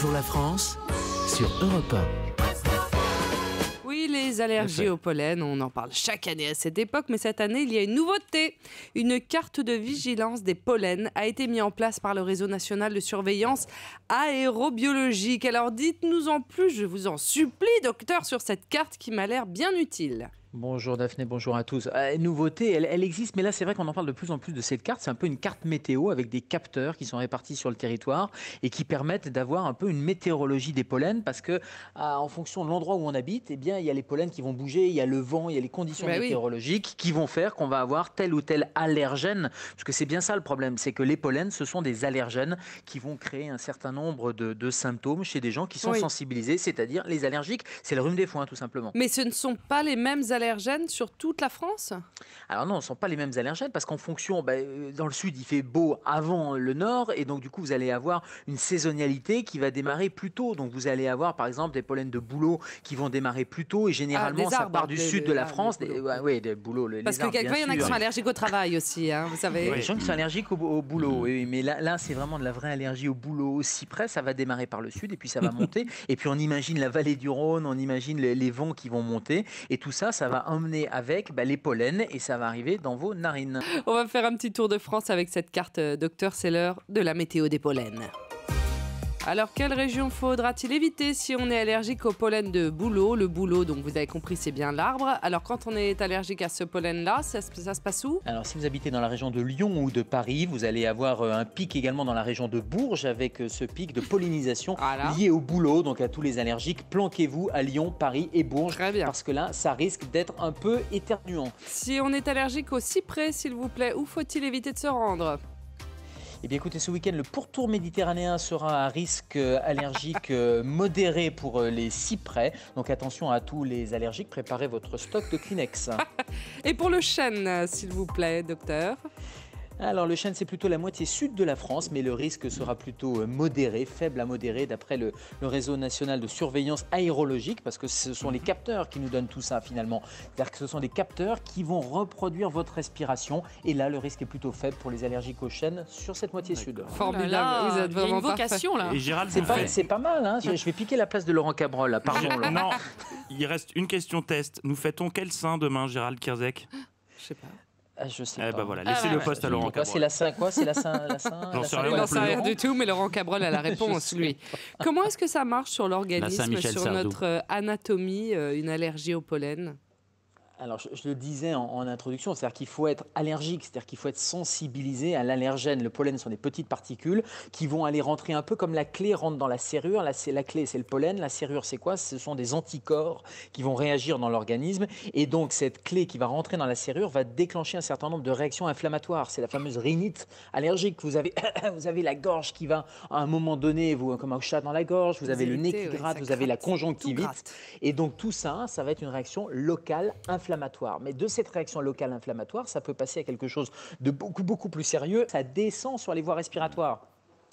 Bonjour la France sur Europe 1. Oui, les allergies au pollen, on en parle chaque année à cette époque, mais cette année, il y a une nouveauté. Une carte de vigilance des pollens a été mise en place par le Réseau national de surveillance aérobiologique. Alors dites-nous en plus, je vous en supplie, docteur, sur cette carte qui m'a l'air bien utile. Bonjour Daphné, bonjour à tous. Nouveauté, elle existe, mais là c'est vrai qu'on en parle de plus en plus de cette carte. C'est un peu une carte météo avec des capteurs qui sont répartis sur le territoire et qui permettent d'avoir un peu une météorologie des pollens parce que en fonction de l'endroit où on habite, eh bien, il y a les pollens qui vont bouger, il y a le vent, il y a les conditions météorologiques qui vont faire qu'on va avoir tel ou tel allergène. Parce que c'est bien ça le problème, c'est que les pollens, ce sont des allergènes qui vont créer un certain nombre de symptômes chez des gens qui sont sensibilisés, c'est-à-dire les allergiques. C'est le rhume des foins tout simplement. Mais ce ne sont pas les mêmes allergènes sur toute la France ? Alors non, ce ne sont pas les mêmes allergènes parce qu'en fonction, dans le sud, il fait beau avant le nord et donc du coup, vous allez avoir une saisonnalité qui va démarrer plus tôt. Donc vous allez avoir par exemple des pollens de bouleau qui vont démarrer plus tôt et généralement ça part du sud de la France. Des bouleaux. Parce que quelquefois, il y en a qui sont allergiques au travail aussi, hein, vous savez. Les gens qui sont allergiques au boulot, oui, mais là c'est vraiment de la vraie allergie au boulot, au cyprès. Ça va démarrer par le sud et puis ça va monter. Et puis on imagine la vallée du Rhône, on imagine les vents qui vont monter et tout ça, ça va emmener avec les pollens et ça va arriver dans vos narines. On va faire un petit tour de France avec cette carte, docteur, c'est l'heure de la météo des pollens. Alors, quelle région faudra-t-il éviter si on est allergique au pollen de bouleau ? Le bouleau, donc vous avez compris, c'est bien l'arbre. Alors, quand on est allergique à ce pollen-là, ça se passe où ? Alors, si vous habitez dans la région de Lyon ou de Paris, vous allez avoir un pic également dans la région de Bourges avec ce pic de pollinisation lié au bouleau. Donc, à tous les allergiques, planquez-vous à Lyon, Paris et Bourges. Très bien. Parce que là, ça risque d'être un peu éternuant. Si on est allergique au cyprès, s'il vous plaît, où faut-il éviter de se rendre ? Eh bien écoutez, ce week-end, le pourtour méditerranéen sera à risque allergique modéré pour les cyprès. Donc attention à tous les allergiques, préparez votre stock de Kleenex. Et pour le chêne, s'il vous plaît, docteur ? Alors le chêne, c'est plutôt la moitié sud de la France, mais le risque sera plutôt modéré, faible à modéré, d'après le Réseau national de surveillance aérologique, parce que ce sont les capteurs qui nous donnent tout ça finalement. C'est-à-dire que ce sont des capteurs qui vont reproduire votre respiration, et là le risque est plutôt faible pour les allergiques au chêne sur cette moitié sud. Formidable, là, vous êtes vraiment une vocation là. Et Gérald, c'est pas mal, hein. Je vais piquer la place de Laurent Cabrol, là. Pardon. Laurent. Non, il reste une question test. Nous fêtons quel saint demain, Gérald Kirzek ? Je sais pas. Je sais pas. Voilà, laissez le poste à Laurent Cabrol. C'est la Saint quoi ? C'est la Saint. J'en sais Il n'en sait rien du tout, mais Laurent Cabrol a la réponse, lui. Comment est-ce que ça marche sur l'organisme, sur notre anatomie, une allergie au pollen ? Alors, je le disais en introduction, c'est-à-dire qu'il faut être allergique, c'est-à-dire qu'il faut être sensibilisé à l'allergène. Le pollen sont des petites particules qui vont aller rentrer un peu comme la clé rentre dans la serrure. La clé, c'est le pollen. La serrure, c'est quoi ? Ce sont des anticorps qui vont réagir dans l'organisme. Et donc, cette clé qui va rentrer dans la serrure va déclencher un certain nombre de réactions inflammatoires. C'est la fameuse rhinite allergique. Vous avez la gorge qui va, à un moment donné, comme un chat dans la gorge. Vous avez le nez qui gratte, vous avez la conjonctivite. Et donc, tout ça, ça va être une réaction locale inflammatoire. Mais de cette réaction locale inflammatoire, ça peut passer à quelque chose de beaucoup plus sérieux. Ça descend sur les voies respiratoires.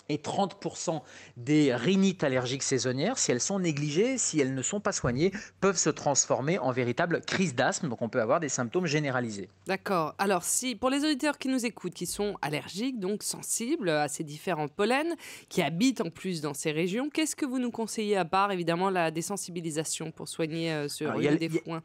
Et 30% des rhinites allergiques saisonnières, si elles sont négligées, si elles ne sont pas soignées, peuvent se transformer en véritable crise d'asthme. Donc on peut avoir des symptômes généralisés. D'accord. Alors pour les auditeurs qui nous écoutent, qui sont allergiques, donc sensibles à ces différents pollens, qui habitent en plus dans ces régions, qu'est-ce que vous nous conseillez à part évidemment la désensibilisation pour soigner ce rhume des foins ?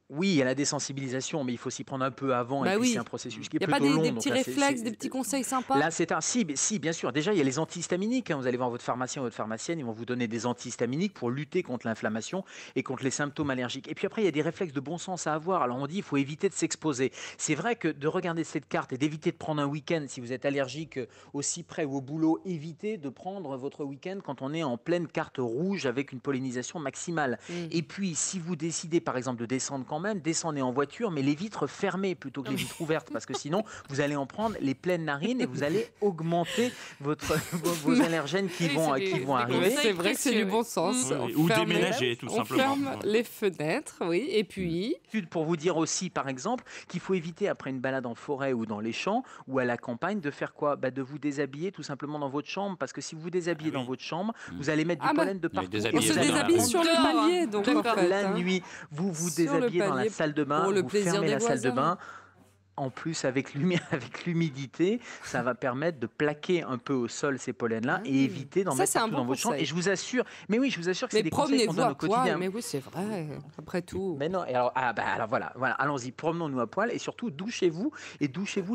Oui, il y a la désensibilisation, mais il faut s'y prendre un peu avant. Et puis c'est un processus qui est plutôt long. Il n'y a pas des petits réflexes, des petits conseils sympas ? Là, si, bien sûr. Déjà, il y a les antihistaminiques. Vous allez voir votre pharmacien ou votre pharmacienne, ils vont vous donner des antihistaminiques pour lutter contre l'inflammation et contre les symptômes allergiques. Et puis après, il y a des réflexes de bon sens à avoir. Alors on dit, il faut éviter de s'exposer. C'est vrai que de regarder cette carte et d'éviter de prendre un week-end, si vous êtes allergique au cyprès ou au bouleau, évitez de prendre votre week-end quand on est en pleine carte rouge avec une pollinisation maximale. Et puis, si vous décidez, par exemple, de descendre quand même, descendez en voiture, mais les vitres fermées plutôt que les vitres ouvertes, parce que sinon, vous allez en prendre les pleines narines et vous allez augmenter vos allergènes qui vont arriver. C'est vrai que c'est du bon sens. Ou déménager, tout simplement. On ferme les fenêtres, oui, et puis... Pour vous dire aussi, par exemple, qu'il faut éviter, après une balade en forêt ou dans les champs ou à la campagne, de faire quoi ? De vous déshabiller tout simplement dans votre chambre, parce que si vous vous déshabillez dans votre chambre, vous allez mettre du pollen de partout. On se déshabille sur le palier, donc la nuit, vous vous déshabillez dans la salle de bain, vous fermez la salle de bain. En plus, avec l'humidité, ça va permettre de plaquer un peu au sol ces pollens-là et éviter d'en mettre c'est un partout bon dans votre champ. conseil. Et je vous assure que c'est des conseils qu'on promenez-vous donne à au quotidien. poil, mais oui, c'est vrai, après tout. Mais non, et alors, alors voilà, allons-y, promenons-nous à poil et surtout douchez-vous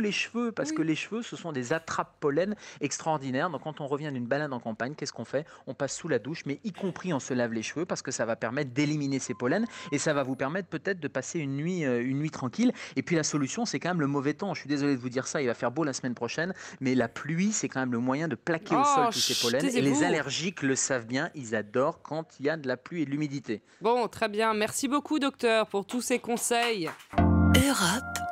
les cheveux parce que les cheveux, ce sont des attrape-pollen extraordinaires. Donc quand on revient d'une balade en campagne, qu'est-ce qu'on fait? On passe sous la douche, mais y compris on se lave les cheveux parce que ça va permettre d'éliminer ces pollens et ça va vous permettre peut-être de passer une nuit tranquille. Et puis la solution, c'est quand même le mauvais temps. Je suis désolé de vous dire ça, il va faire beau la semaine prochaine, mais la pluie, c'est quand même le moyen de plaquer au sol tous ces pollens. Et les allergiques le savent bien, ils adorent quand il y a de la pluie et de l'humidité. Bon, très bien. Merci beaucoup, docteur, pour tous ces conseils. Europe